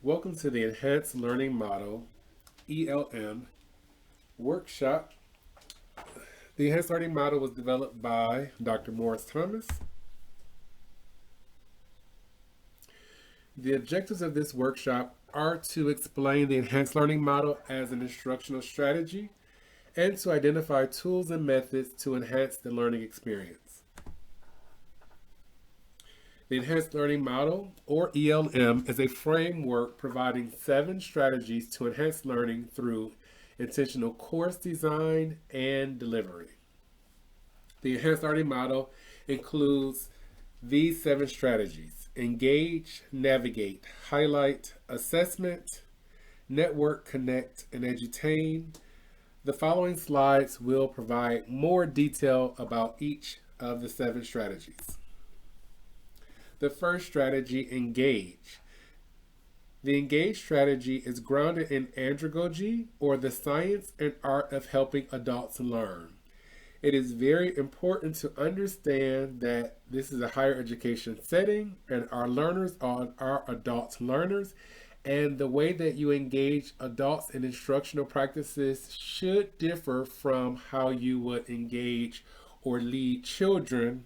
Welcome to the Enhanced Learning Model, ELM, workshop. The Enhanced Learning Model was developed by Dr. Morris Thomas. The objectives of this workshop are to explain the Enhanced Learning Model as an instructional strategy and to identify tools and methods to enhance the learning experience. The Enhanced Learning Model, or ELM, is a framework providing 7 strategies to enhance learning through intentional course design and delivery. The Enhanced Learning Model includes these 7 strategies: engage, navigate, highlight, assessment, network, connect, and edutain. The following slides will provide more detail about each of the 7 strategies. The first strategy, engage. The engage strategy is grounded in andragogy, or the science and art of helping adults learn. It is very important to understand that this is a higher education setting and our learners are adult learners, and the way that you engage adults in instructional practices should differ from how you would engage or lead children,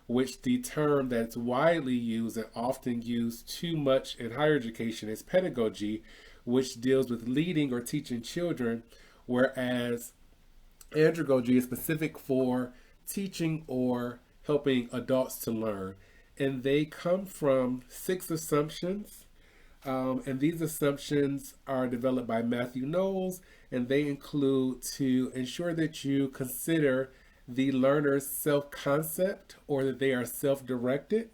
which the term that's widely used and often used too much in higher education is pedagogy, which deals with leading or teaching children, whereas andragogy is specific for teaching or helping adults to learn. And they come from 6 assumptions, and these assumptions are developed by Matthew Knowles, and they include to ensure that you consider the learner's self-concept, or that they are self-directed.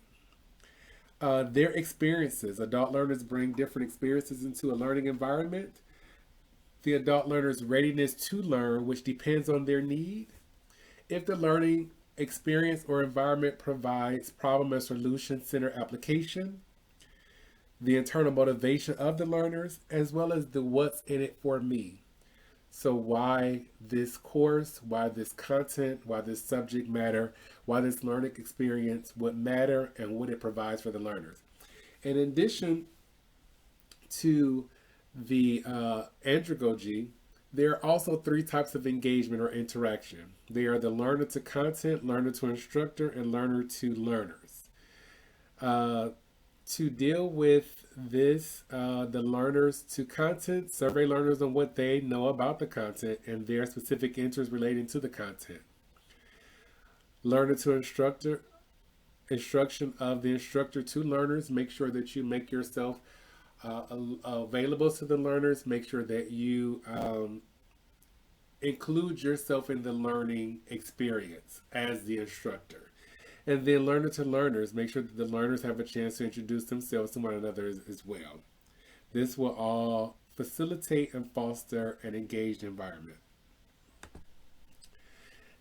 Their experiences. Adult learners bring different experiences into a learning environment. The adult learner's readiness to learn, which depends on their need. If the learning experience or environment provides problem and solution-centered application. The internal motivation of the learners, as well as the what's in it for me. So why this course, why this content, why this subject matter, why this learning experience would matter, and what it provides for the learners. In addition to the andragogy, there are also 3 types of engagement or interaction. They are the learner to content, learner to instructor, and learner to learners. To deal with this, the learners to content, survey learners on what they know about the content and their specific interests relating to the content. Learner to instructor, instruction of the instructor to learners. Make sure that you make yourself available to the learners. Make sure that you include yourself in the learning experience as the instructor. And then learner to learners, make sure that the learners have a chance to introduce themselves to one another as well. This will all facilitate and foster an engaged environment.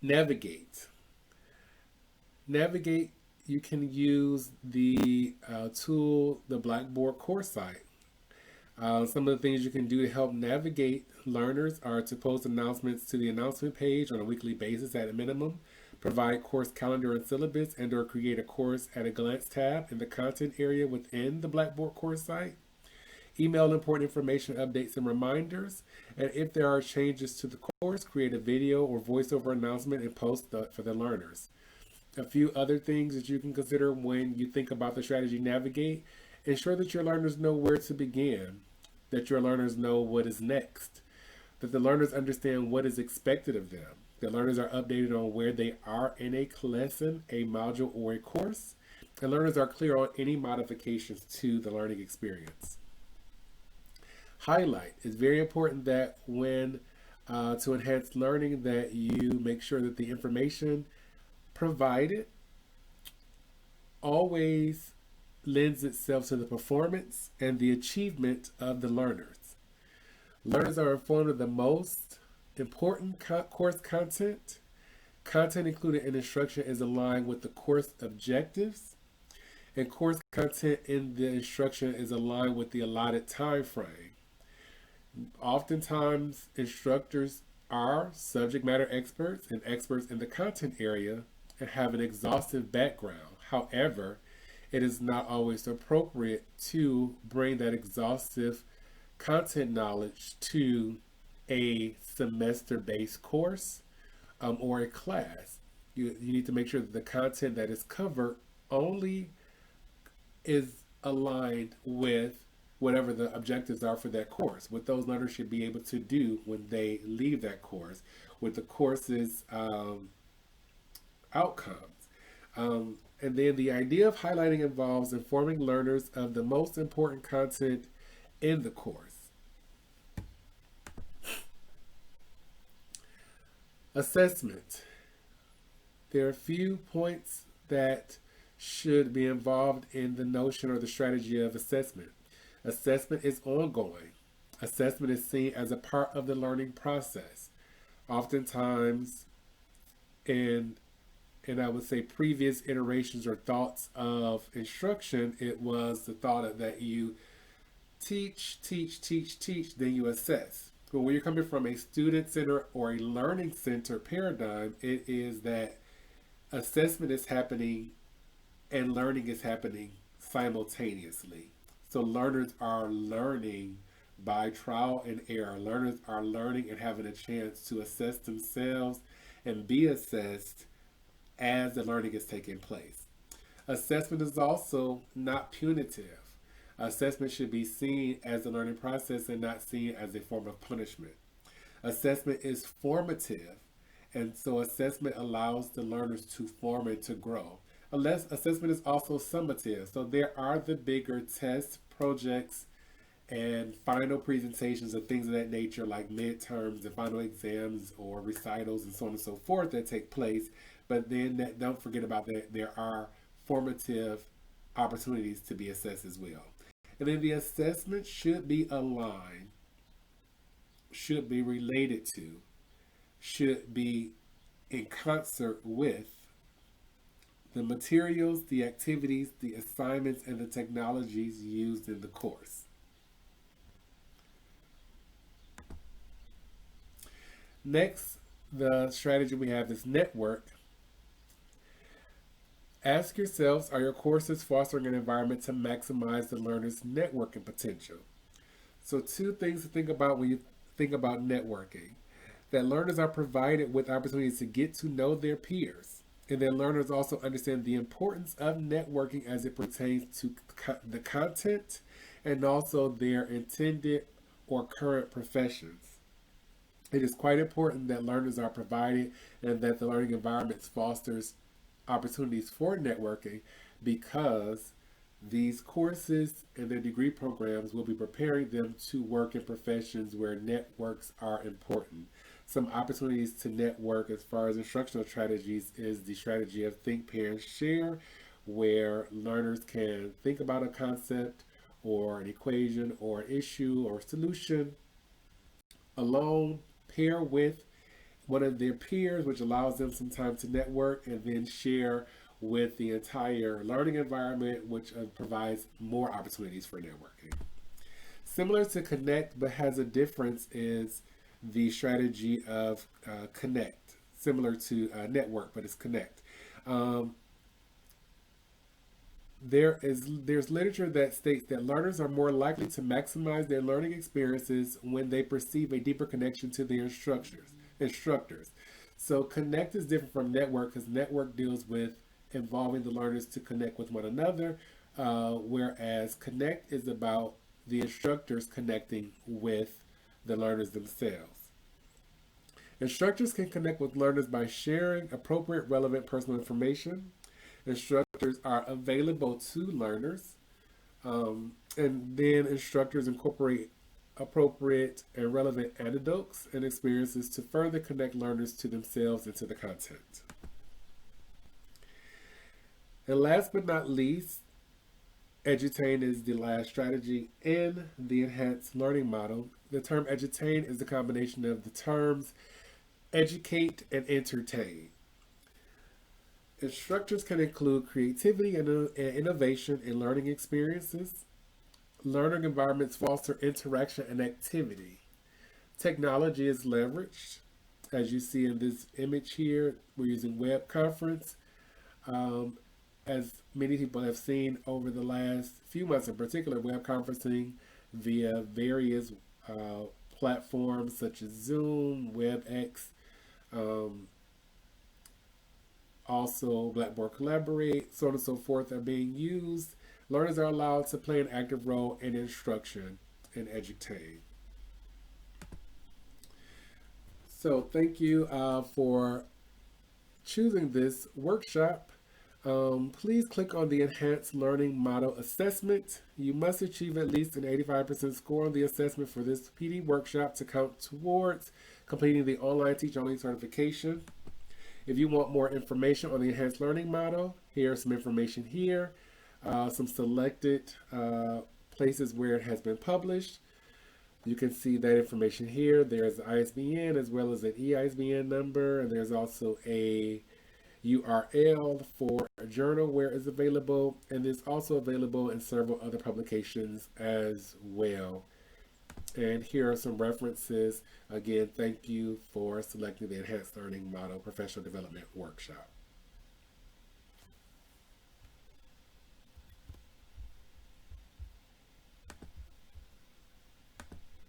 Navigate. Navigate, you can use the tool, the Blackboard course site. Some of the things you can do to help navigate learners are to post announcements to the announcement page on a weekly basis at a minimum. Provide course calendar and syllabus, and or create a course at a glance tab in the content area within the Blackboard course site. Email important information, updates, and reminders. And if there are changes to the course, create a video or voiceover announcement and post for the learners. A few other things that you can consider when you think about the strategy navigate: ensure that your learners know where to begin, that your learners know what is next, that the learners understand what is expected of them. The learners are updated on where they are in a lesson, a module, or a course. And learners are clear on any modifications to the learning experience. Highlight. It's very important that when to enhance learning, that you make sure that the information provided always lends itself to the performance and the achievement of the learners. Learners are informed of the most important course content. Content included in instruction is aligned with the course objectives, and course content in the instruction is aligned with the allotted time frame. Oftentimes, instructors are subject matter experts and experts in the content area and have an exhaustive background. However, it is not always appropriate to bring that exhaustive content knowledge to a semester-based course or a class. You need to make sure that the content that is covered only is aligned with whatever the objectives are for that course, what those learners should be able to do when they leave that course, with the course's outcomes. And then the idea of highlighting involves informing learners of the most important content in the course. Assessment. There are a few points that should be involved in the notion or the strategy of assessment. Assessment is ongoing. Assessment is seen as a part of the learning process. Oftentimes, in I would say previous iterations or thoughts of instruction, it was the thought that you teach, then you assess. But when you're coming from a student-centered or a learning-centered paradigm, it is that assessment is happening and learning is happening simultaneously. So learners are learning by trial and error. Learners are learning and having a chance to assess themselves and be assessed as the learning is taking place. Assessment is also not punitive. Assessment should be seen as a learning process and not seen as a form of punishment. Assessment is formative, and so assessment allows the learners to form and to grow. Assessment is also summative, so there are the bigger tests, projects, and final presentations of things of that nature, like midterms and final exams or recitals and so on and so forth that take place. But then don't forget about that there are formative opportunities to be assessed as well. And then the assessment should be aligned, should be related to, should be in concert with the materials, the activities, the assignments, and the technologies used in the course. Next, the strategy we have is network. Ask yourselves, are your courses fostering an environment to maximize the learner's networking potential? So 2 things to think about when you think about networking. That learners are provided with opportunities to get to know their peers. And that learners also understand the importance of networking as it pertains to the content and also their intended or current professions. It is quite important that learners are provided and that the learning environment fosters opportunities for networking, because these courses and their degree programs will be preparing them to work in professions where networks are important. Some opportunities to network as far as instructional strategies is the strategy of think, pair, and share, where learners can think about a concept or an equation or an issue or solution alone, pair with one of their peers, which allows them some time to network, and then share with the entire learning environment, which provides more opportunities for networking. Similar to connect, but has a difference, is the strategy of connect. Similar to network, but it's connect. There's literature that states that learners are more likely to maximize their learning experiences when they perceive a deeper connection to their instructors. So connect is different from network, because network deals with involving the learners to connect with one another, whereas connect is about the instructors connecting with the learners themselves. Instructors can connect with learners by sharing appropriate, relevant personal information. Instructors are available to learners, and then instructors incorporate appropriate and relevant anecdotes and experiences to further connect learners to themselves and to the content. And last but not least, edutain is the last strategy in the enhanced learning model. The term edutain is the combination of the terms educate and entertain. Instructors can include creativity and innovation in learning experiences. Learning environments foster interaction and activity. Technology is leveraged. As you see in this image here, we're using web conference. as many people have seen over the last few months, in particular, web conferencing via various uh, platforms such as Zoom, WebEx, um, also Blackboard Collaborate, so on and so forth, are being used. Learners are allowed to play an active role in instruction and edutain. So thank you for choosing this workshop. Please click on the Enhanced Learning Model Assessment. You must achieve at least an 85% score on the assessment for this PD workshop to count towards completing the online Teach Only certification. If you want more information on the Enhanced Learning Model, here's some information here. Some selected places where it has been published. You can see that information here. There's ISBN as well as an EISBN number, and there's also a URL for a journal where it's available, and it's also available in several other publications as well. And here are some references. Again, thank you for selecting the Enhanced Learning Model Professional Development Workshop.